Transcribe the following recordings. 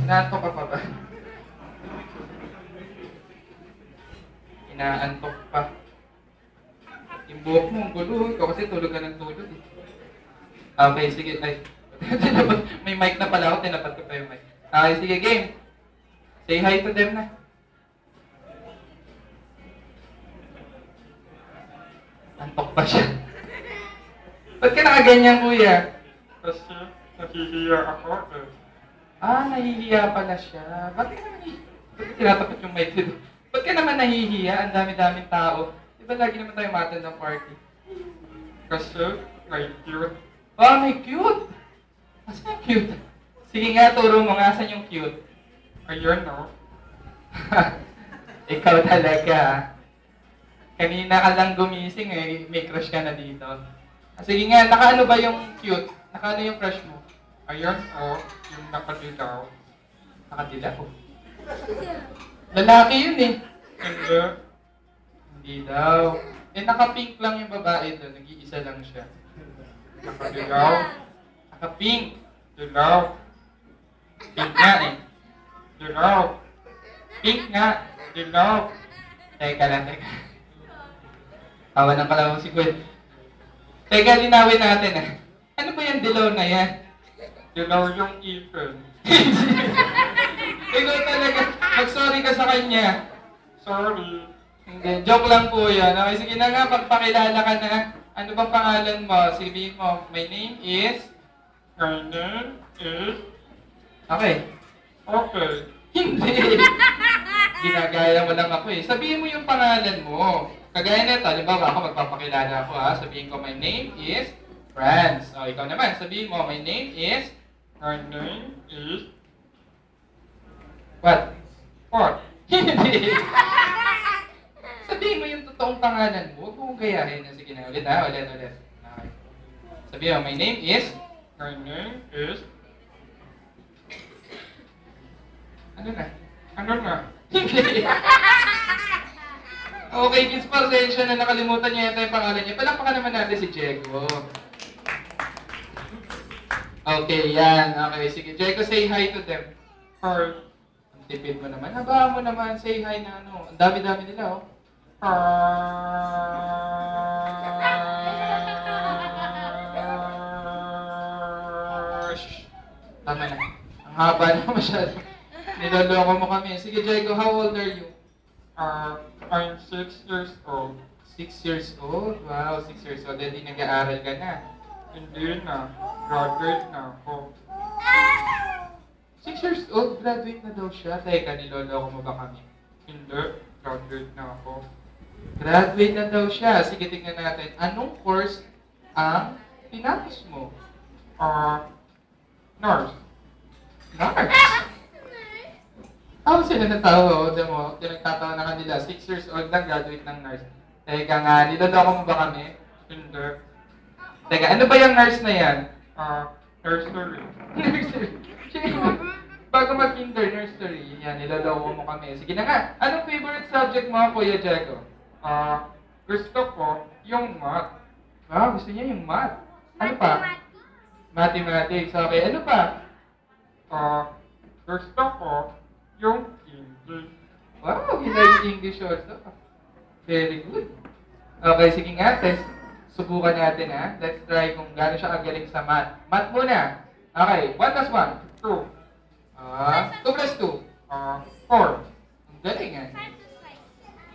Inaantok ka pa ba? Inaantok pa. Yung buhok mo, ang gulo. Ikaw kasi tulog ka ng tulog eh. Okay, sige. Ay, may mic na pala ako. Tinapat ko pa yung mic. Okay, sige, game. Say hi to them na. Antok pa siya. Ba't ka nakaganyan, kuya? Kasi nahihiya ako eh. Nahihiya pala siya. Ba't ka naman Ba't tinatapat yung mic dito? Ba't ka naman nahihiya? Ang dami-daming tao. Di ba lagi naman tayo ma-attend ng party? Kasi may cute. May cute! Asan yung cute? Sige nga, turo mo nga, asan yung cute? Ayun no. Ikaw talaga. Kanina ka lang gumising eh, may crush ka na dito. Sige nga, nakaano ba yung cute? Nakaano yung crush mo? Ayun o, yung nakadilaw. Nakadilaw. Lalaki yun eh. Hindi. Hindi daw. Naka-pink lang yung babae doon. Nag-iisa lang siya. Nakadilaw. Naka-pink. Dilaw. Pink nga eh. Dilaw. Pink nga. Dilaw. Teka lang, teka. Awa ng kalawang si Gwen. Teka, linawin natin ah. Ano ba yung dilaw na yan? Dilaw yung ipin. Ikaw talaga. Mag-sorry ka sa kanya. Sorry. Hindi, joke lang po yan. Okay, sige na nga, pagpakilala ka na. Ano bang pangalan mo? Sabihin mo, my name is... My name is... Okay. Okay. Hindi. Ginagaya mo lang ako eh. Sabihin mo yung pangalan mo. Kagaya nito, halimbawa ako magpapakilala ako ha. Sabihin ko, my name is Franz. O, ikaw naman, sabihin mo, my name is... My name is... What? What? Hindi. Sabihin mo yung totoong pangalan mo. Huwag mo kong gayahin. Sige na, ulit ha. Ulit. Okay. Sabihin mo, my name is... My name is... Ano na? Ano na? Hindi. Okay, kids, pasensya na nakalimutan niya yata yung pangalan niya. Palakpakan naman natin si Diego. Okay, yan. Okay, sige. Diego, say hi to them. Hi. Ang tipid mo naman. Habaan mo naman. Say hi na ano. Ang dami-dami nila, oh. Shh. Tama na. Ang haba na masyado. Niloloko mo kami. Sige, Diego, how old are you? I'm 6 years old. 6 years old? Wow, 6 years old. Hindi nag-aaral ka na. Hindi na. Graduate na ako. 6 years old, graduate na daw siya. Teka, niloloko mo ba kami? Hindi. Graduate na ako. Graduate na daw siya. Sige, tingnan natin. Anong course ang tinapos mo? Nurse. Nurse? Sila natawa, mo, pinagtatawa na kanila. 6 years old na, graduate ng nurse. Teka nga, niloloko mo ba kami? Hindi. Teka, ano ba yung nurse na yan? Nursery. Nursery. Bago mag-kinder, nursery. Yan, niloloko mo kami. Sige na nga, anong favorite subject mo, Kuya Diego? Gusto ko yung math. Wow, gusto niya yung math. Ano pa? Mathematics. Okay, ano pa? Gusto ko yung English. Wow, he likes English also. Very good. Okay, sige nga, test. Subukan natin ha. Let's try kung gaano siya kagaling sa math. Math muna. Okay, 1 plus 1. 2. 2 plus 2. 4. Ang galing ha.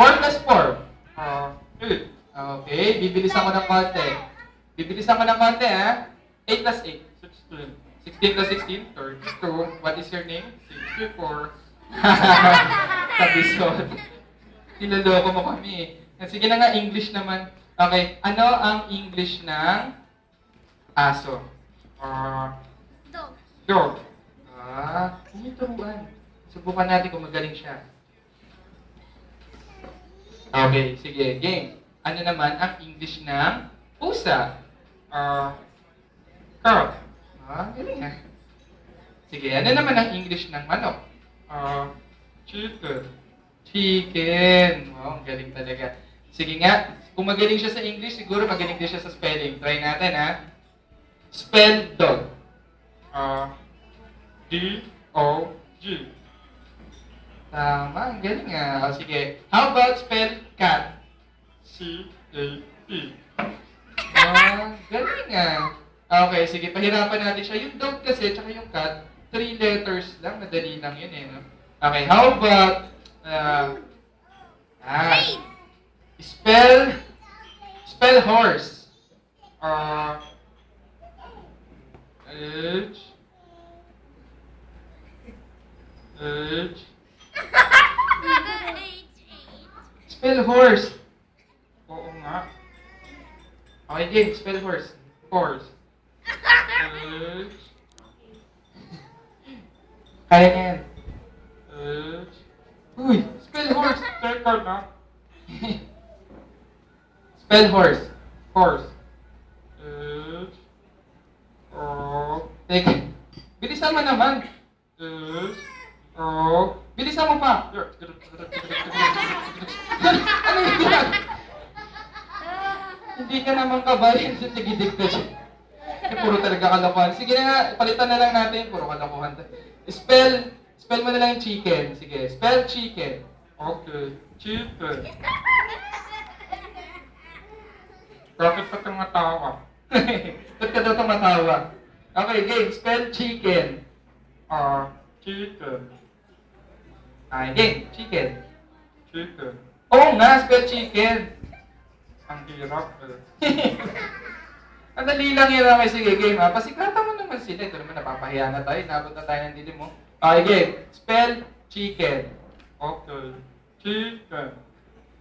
4 plus 4. 8. Okay, bibilisan ko ng konti. Bibilisan ko ng konti ha. 8 plus 8. 16. 16 plus 16, 32. What is your name? 64. Kabisod. Niloloko mo kami. Sige na nga, English naman. Okay, ano ang English ng aso? Dog. Turuan. Subukan natin kung magaling siya. Okay, sige, game. Ano naman ang English ng pusa? Cat. Galing ha. Sige, ano naman ang English ng manok? Chicken. Chicken. Wow, ang galing talaga. Sige nga, kung magaling siya sa English, siguro magaling din siya sa spelling. Try natin ha. Spell dog. D-O-G. G. Tama, ang galing ah. O, sige. How about spell cat? C-A-T. Galing ah. Okay, sige. Pahirapan natin siya. Yung dog kasi, tsaka yung cat, 3 letters lang. Madali lang yun eh, no? Okay, how about, spell horse. H. H. Spell horse. Oo nga. Okay, game. Spell horse. Horse. H. Kaya niya yan. H. Uy, spell horse. Teka na. Spell horse. Horse. H. O. Teka. Bilisan mo naman. H. O. Bilisan mo pa. Ano yan? Hindi ka naman kabayan sa tigidig ka dyan. Puro talaga kalokohan. Sige na nga, palitan na lang natin. Puro kalokohan. Spell mo na lang yung chicken. Sige, spell chicken. Okay. Chicken. Bakit pa tumatawa? Ba't ka daw tumatawa? Okay, game. Spell chicken. Chicken. Okay, game. Chicken. Chicken. Oo nga, spell chicken. Ang hirap eh. Ang dali lang yun. Okay, sige, game ha. Pasikatan mo naman sila. Ito naman, napapahiya na tayo. Nabot na tayo ng dilim mo. Okay, game. Spell chicken. Okay. Chicken.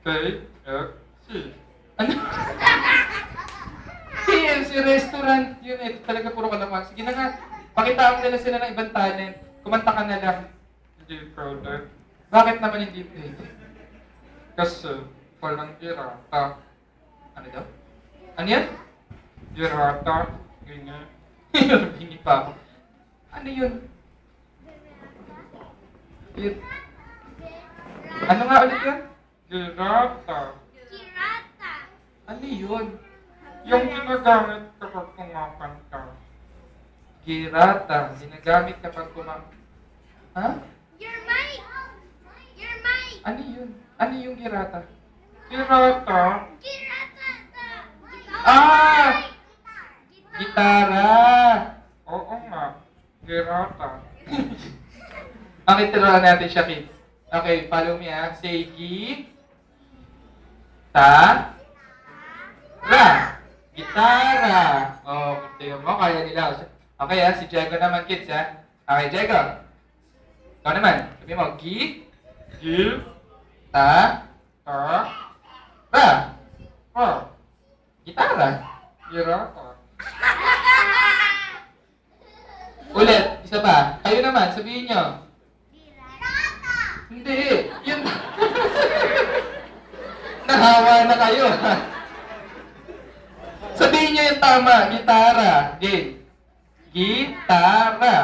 K-F-C. Ano? KFC restaurant. Yun eh. Talaga puro kalaman. Sige na nga. Pakitaan nila sila ng ibang talent. Kumanta ka na lang. Hindi pwede. Bakit naman hindi pwede? Kasi walang girata. Ano daw? Ano yan? Girata. Ganyan. Hindi pa ako. Ano yun? Yun. Ano nga ulit yun? Girata. Ano yun? Yung ginagamit kapag kumakanta. Girata. Ginagamit kapag Ha? Ano yun? Ano yung girata? Girata. Ah! Gitara! Oo nga. Girata. Okay, turuan natin siya, kids. Okay, follow me ha. Say ra. Gitara. Oh, tingnan mo, kaya nila. Okay ha, si Diego naman, kids ha. Okay, Diego. Ikaw naman. Sabi mo, Gi. ta, Ta. ra. Pa. Gitara. Girata. Ulit, isa pa. Kayo naman, sabihin nyo. Hindi. Yun. Nahawa na kayo. Sabihin nyo yung tama. Gitara. Game. Gitara.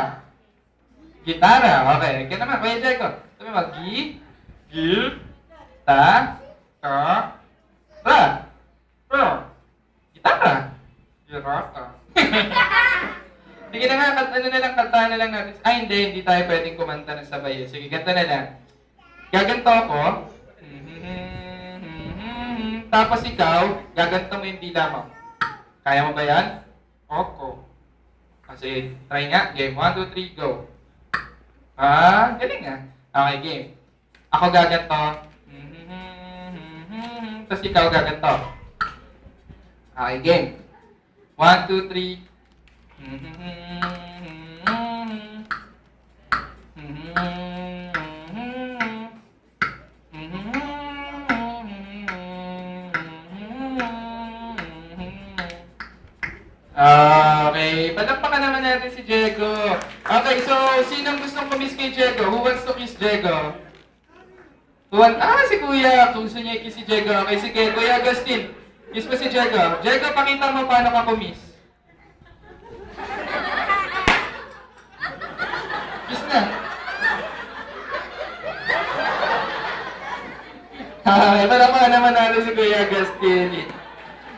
Gitara. Okay. Kaya naman. Kuya Jeko. Sabi mo, Gi. ta, Ta. ra. Pa. Gitara. Girata. Sige na nga, kantahan na lang natin. Ay, hindi tayo pwedeng kumanta ng sabay. Sige, kanta na lang. Gaganto ako. Tapos ikaw, gaganto mo yung dila mo. Kaya mo ba yan? Ako. Sige, try nga. Game, 1, 2, 3, go. Galing nga. Okay, game. Ako gaganto. Tapos ikaw gaganto. Okay, game. 1, 2, 3. Okay, palakpakan naman natin si Diego. Okay, so sinong gustong kumiss kay Diego? Who wants to kiss Diego? Si Kuya. Kung gusto niya i-kiss si Diego. Okay, sige. Kuya Agustin, kiss mo si Diego. Diego, pakita mo paano ka kumiss. Kiss na. Okay, palakpakan naman natin si Kuya Agustin.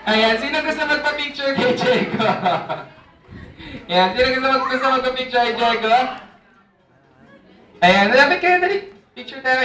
Ayan, sino gusto magpa-picture kay Diego? Ayan, sino gusto magpa-picture kay Diego? Ayan, lapit kayo, dali. Picture tayo.